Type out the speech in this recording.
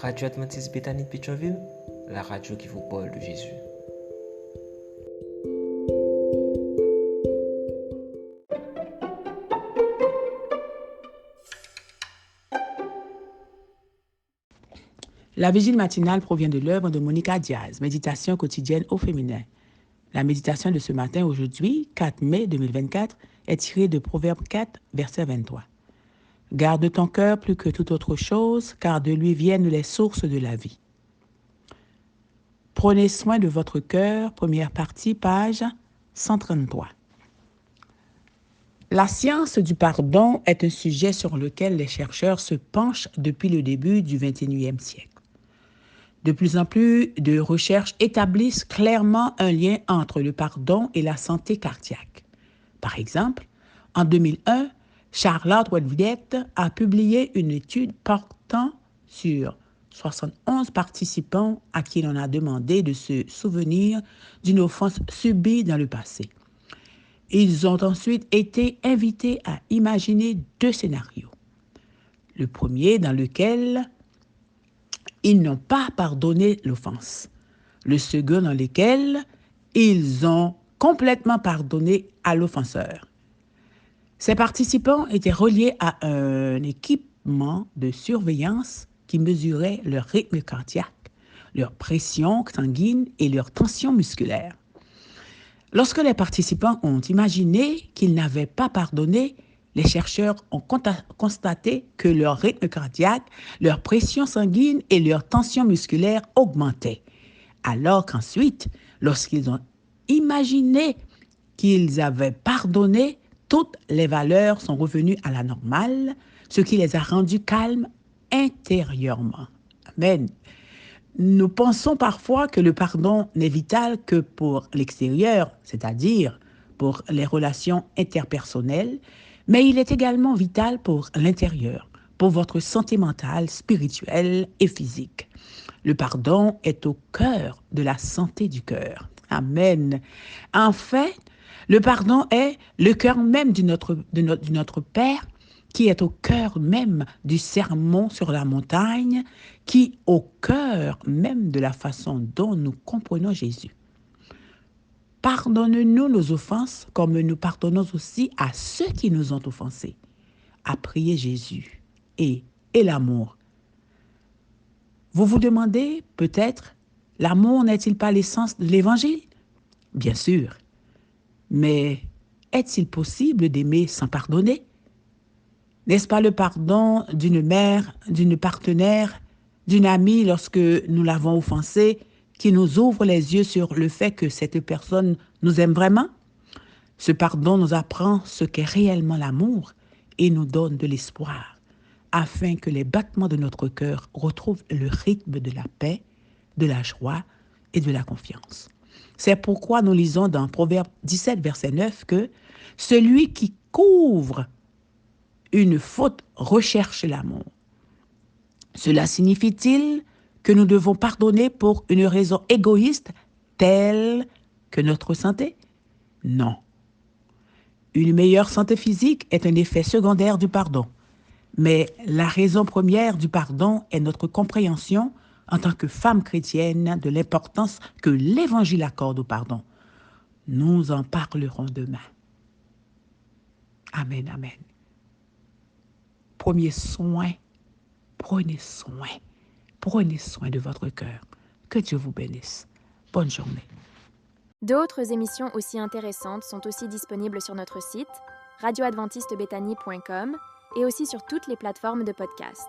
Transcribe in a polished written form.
Radio Adventiste Bethany de Pétionville, la radio qui vous parle de Jésus. La vigile matinale provient de l'œuvre de Monica Diaz, Méditation quotidienne au féminin. La méditation de ce matin, aujourd'hui, 4 mai 2024, est tirée de Proverbe 4, verset 23. Garde ton cœur plus que toute autre chose, car de lui viennent les sources de la vie. Prenez soin de votre cœur, première partie, page 133. La science du pardon est un sujet sur lequel les chercheurs se penchent depuis le début du XXIe siècle. De plus en plus de recherches établissent clairement un lien entre le pardon et la santé cardiaque. Par exemple, en 2001, Charlotte Wedwiet a publié une étude portant sur 71 participants à qui l'on a demandé de se souvenir d'une offense subie dans le passé. Ils ont ensuite été invités à imaginer 2 scénarios. Le premier dans lequel ils n'ont pas pardonné l'offense. Le second dans lequel ils ont complètement pardonné à l'offenseur. Ces participants étaient reliés à un équipement de surveillance qui mesurait leur rythme cardiaque, leur pression sanguine et leur tension musculaire. Lorsque les participants ont imaginé qu'ils n'avaient pas pardonné, les chercheurs ont constaté que leur rythme cardiaque, leur pression sanguine et leur tension musculaire augmentaient. Alors qu'ensuite, lorsqu'ils ont imaginé qu'ils avaient pardonné, toutes les valeurs sont revenues à la normale, ce qui les a rendus calmes intérieurement. Amen. Nous pensons parfois que le pardon n'est vital que pour l'extérieur, c'est-à-dire pour les relations interpersonnelles, mais il est également vital pour l'intérieur, pour votre santé mentale, spirituelle et physique. Le pardon est au cœur de la santé du cœur. Amen. En fait, le pardon est le cœur même de notre Père, qui est au cœur même du sermon sur la montagne, qui est au cœur même de la façon dont nous comprenons Jésus. Pardonne-nous nos offenses comme nous pardonnons aussi à ceux qui nous ont offensés. À prier Jésus et l'amour. Vous vous demandez peut-être, l'amour n'est-il pas l'essence de l'Évangile? Bien sûr. Mais est-il possible d'aimer sans pardonner? N'est-ce pas le pardon d'une mère, d'une partenaire, d'une amie lorsque nous l'avons offensée qui nous ouvre les yeux sur le fait que cette personne nous aime vraiment? Ce pardon nous apprend ce qu'est réellement l'amour et nous donne de l'espoir, afin que les battements de notre cœur retrouvent le rythme de la paix, de la joie et de la confiance. C'est pourquoi nous lisons dans Proverbe 17, verset 9, que « Celui qui couvre une faute recherche l'amour ». Cela signifie-t-il que nous devons pardonner pour une raison égoïste telle que notre santé? Non. Une meilleure santé physique est un effet secondaire du pardon. Mais la raison première du pardon est notre compréhension en tant que femme chrétienne de l'importance que l'Évangile accorde au pardon. Nous en parlerons demain. Amen, amen. Prenez soin de votre cœur. Que Dieu vous bénisse. Bonne journée. D'autres émissions aussi intéressantes sont aussi disponibles sur notre site radioadventistebethany.com et aussi sur toutes les plateformes de podcast.